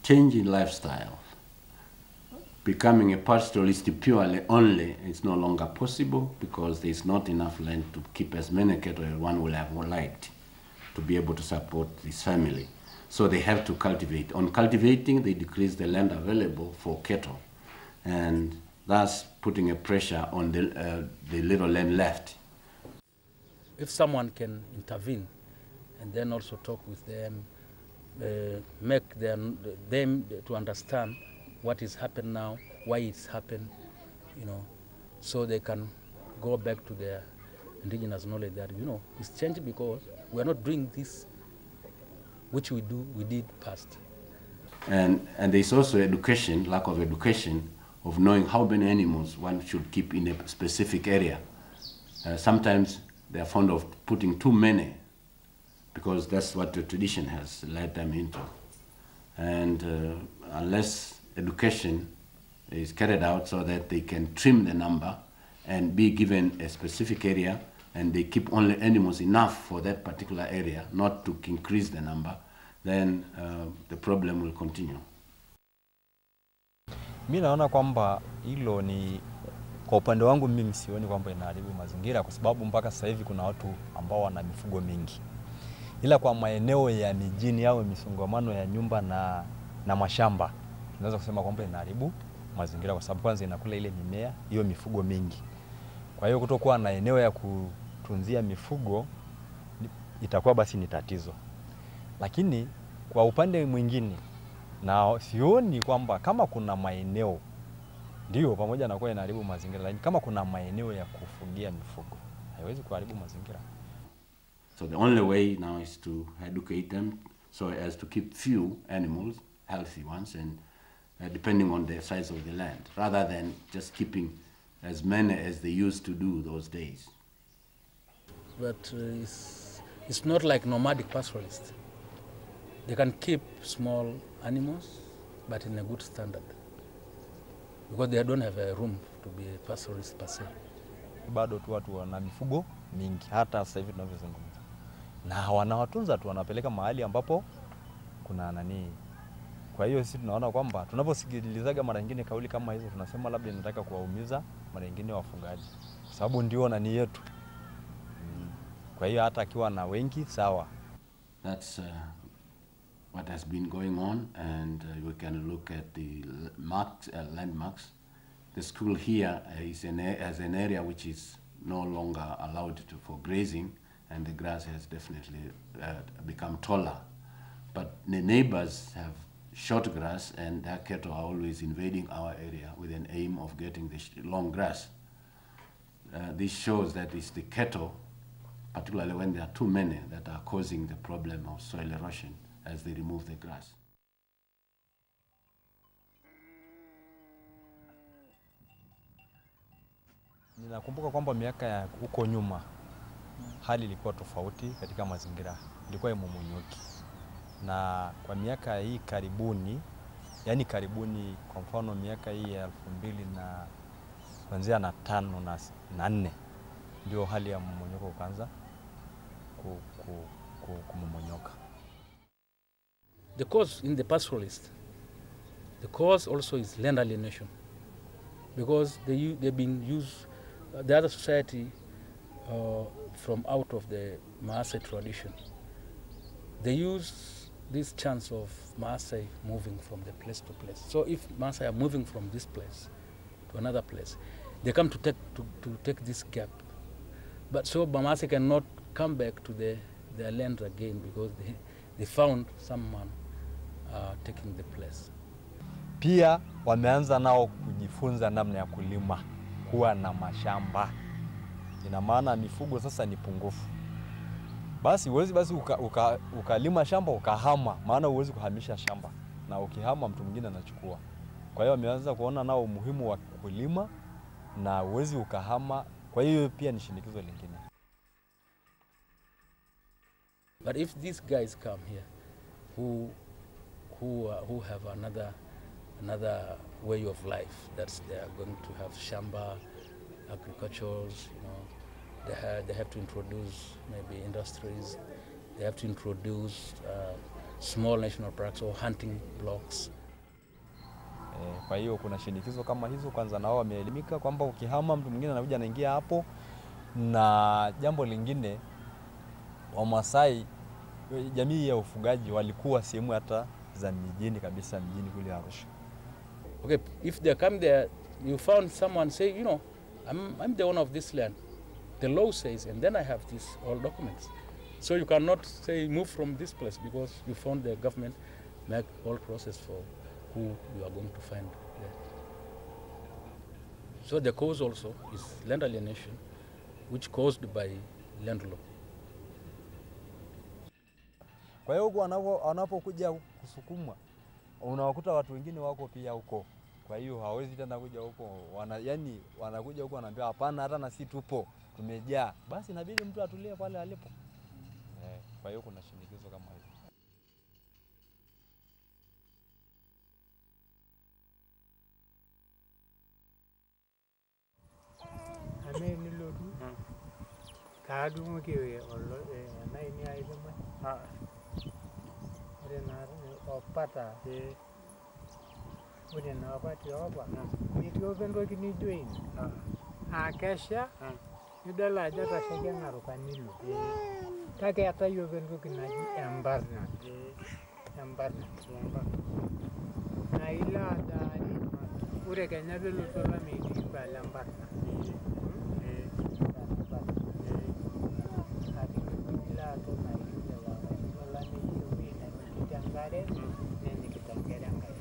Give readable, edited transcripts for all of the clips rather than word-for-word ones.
change in lifestyle. Becoming a pastoralist purely only is no longer possible because there is not enough land to keep as many cattle as one would have liked to be able to support this family. So they have to cultivate. On cultivating, they decrease the land available for cattle, and thus putting a pressure on the little land left. If someone can intervene and then also talk with them, make them to understand what is happening now, why it's happened, so they can go back to their indigenous knowledge that, it's changed because we're not doing this, which we did past. And there's also education, lack of education, of knowing how many animals one should keep in a specific area. Sometimes they're fond of putting too many because that's what the tradition has led them into. And unless education is carried out so that they can trim the number and be given a specific area, and they keep only animals enough for that particular area, not to increase the number, then the problem will continue. Mimi naona kwamba hilo ni, kwa upande wangu mimi sioni kwamba inaharibu mazingira, kwa sababu mpaka sasa hivi kuna watu ambao wana mifugo mingi. Ila kwa maeneo ya mijini au misongamano ya nyumba na mashamba, tunaweza kusema kwamba inaharibu mazingira, kwa sababu kwanza inakula ile mimea, hiyo mifugo mingi. Kwa hiyo kutokuwa na eneo ya kutunzia mifugo itakuwa basi ni tatizo. Lakini kwa upande mwingine, na sioni kwamba kama kuna maeneo, ndio pamoja na kuwa inaharibu mazingira, lakini kama kuna maeneo ya kufugia mifugo, haiwezi kuharibu mazingira. So the only way now is to educate them so as to keep few animals, healthy ones, and depending on the size of the land, rather than just keeping as many as they used to do those days. But it's not like nomadic pastoralists. They can keep small animals, but in a good standard, because they don't have a room to be a pastoralist per se. Bado tu watu wana mifugo mingi, hata sasa hivi tunavyozungumza, na wanawatunza tu, wanapeleka mahali ambapo kuna nani. Kwa hiyo sisi tunaona kwamba tunaposikilizaga mara nyingine kauli kama hizo, tunasema labda inataka kuwaumiza mara nyingine wafugaji, sababu ndio nani yetu. Kwa hiyo hata akiwa na wengi sawa. That's what has been going on, and we can look at the landmarks. The school here has an area which is no longer allowed for grazing, and the grass has definitely become taller. But the neighbors have short grass, and their cattle are always invading our area with an aim of getting the long grass. This shows that it's the cattle, particularly when there are too many, that are causing the problem of soil erosion as they remove the grass. Ninakumbuka kwamba miaka ya huko nyuma hali ilikuwa tofauti katika mazingira, ilikuwa imemonyoki. Na kwa miaka hii karibuni, yani karibuni, kwa mfano miaka hii ya 2000 na kuanzia na 5 na 4, ndio hali ya mmonyoko ukaanza kumomonyoka. The cause in the pastoralist, the cause also is land alienation, because they've been used, the other society from out of the Maasai tradition, they use this chance of Maasai moving from the place to place. So if Maasai are moving from this place to another place, they come to take this gap. But so Maasai cannot come back to their land again because they found someone taking the place. Pia wameanza nao kujifunza namna ya kulima, kuwa na mashamba. Ina maana mifugo sasa ni pungufu. Basi uwezi ukalima shamba ukahama, maana uwezi kuhamisha shamba, na ukihama mtu mwingine anachukua. Kwa hiyo wameanza kuona nao umuhimu wa kulima na uwezi ukahama, kwa hiyo pia ni shinikizo lingine. But if these guys come here who have another way of life, that's they are going to have shamba, agricultures, they have to introduce maybe industries, they have to introduce small national parks or hunting blocks. Kwa hiyo kuna shinikizo kama hizo, kwanza nao wameelimika kwamba ukihama mtu mwingine anakuja anaingia hapo. Na jambo lingine, Wamasai, jamii ya ufugaji walikuwa sehemu hata za mijini kabisa, mjini kule Arusha. Okay, if they come there, you found someone say, you know, I'm the owner of this land. The law says, and then I have these all documents. So you cannot say move from this place because you found the government make all process for who you are going to find there. So the cause also is land alienation, which caused by land law. Kwa hiyo huko wanapokuja kusukumwa, unawakuta watu wengine wako pia huko. Kwa hiyo hawezi tena kuja huko. Yani wanakuja huko wanaambia hapana, hata na sisi tupo, tumejaa. Basi inabidi mtu atulie pale alipo. Kwa hiyo kuna shinikizo kama hilo. Akesha idol ajo etashaikia Narok-Kanilo kake eetae apa entoki naji embarna naa ilo adaari ore Kenya peelotu olameyu nikipuo alo embarna ilo aton olameyu ewueji nenyikita enkare nenyikita nkera enkai.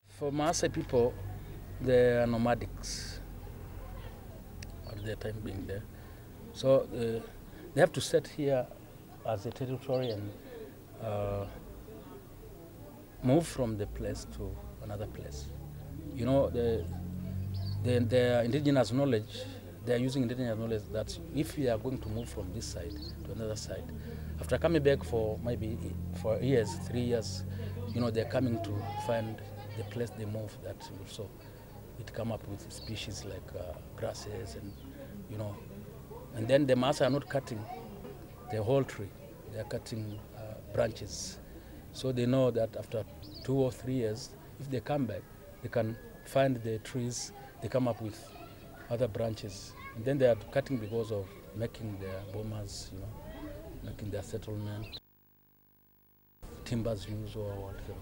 For Maasai people, they are nomadics at their time being there. So they have to set here as a territory and move from the place to another place. You know, their indigenous knowledge, they are using indigenous knowledge that if we are going to move from this side to another side, after coming back for maybe 4 years, 3 years, you know, they're coming to find the place they move that also it come up with species like grasses and, you know, and then the Maasai are not cutting the whole tree, they are cutting branches. So they know that after 2 or 3 years, if they come back, they can find the trees, they come up with other branches. And then they are cutting because of making their bomas, you know, making their settlement, timbers use or whatever,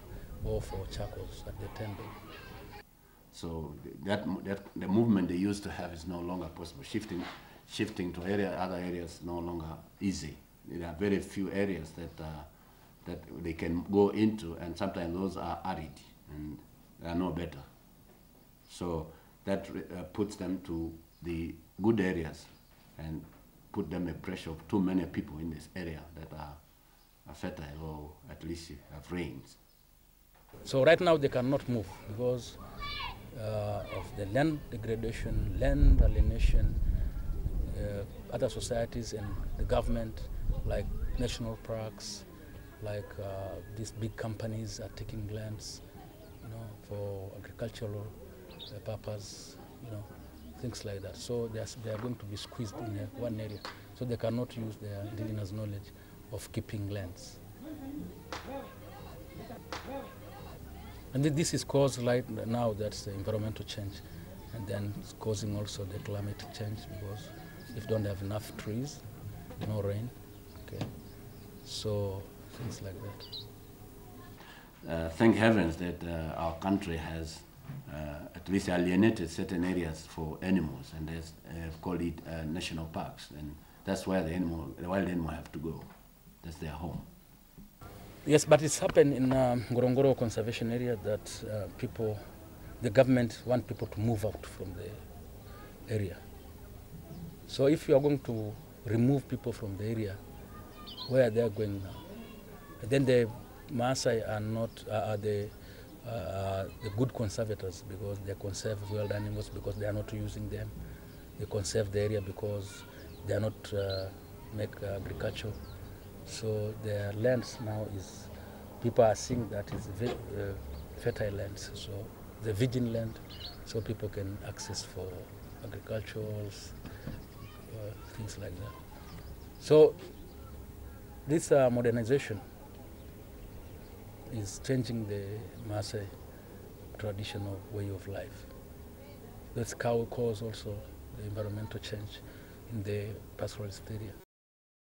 or for charcoals at the tender. So the movement they used to have is no longer possible. Shifting to other areas no longer easy. There are very few areas that they can go into, and sometimes those are arid and they are no better. So that puts them to the good areas and put them a pressure of too many people in this area that are fertile or at least have rains. So right now they cannot move because of the land degradation, land alienation, other societies and the government, like national parks, like these big companies are taking lands, you know, for agricultural purpose, you know, things like that. So they are going to be squeezed in one area, so they cannot use their indigenous knowledge of keeping lands. And this is caused right now, that's the environmental change, and then it's causing also the climate change because if you don't have enough trees, no rain, okay, so things like that. Thank heavens that our country has at least alienated certain areas for animals, and they've called it national parks, and that's where the wild animal have to go. That's their home. Yes, but it's happened in Ngorongoro conservation area that the government want people to move out from the area. So if you are going to remove people from the area, where they are going now? And then the Maasai are not the good conservators because they conserve wild animals because they are not using them. They conserve the area because they are not make agriculture. So their lands now is, people are seeing that is fertile lands, so the virgin land, so people can access for agricultural things like that. So this modernization is changing the Maasai traditional way of life. That's how it causes also the environmental change in the pastoralist area.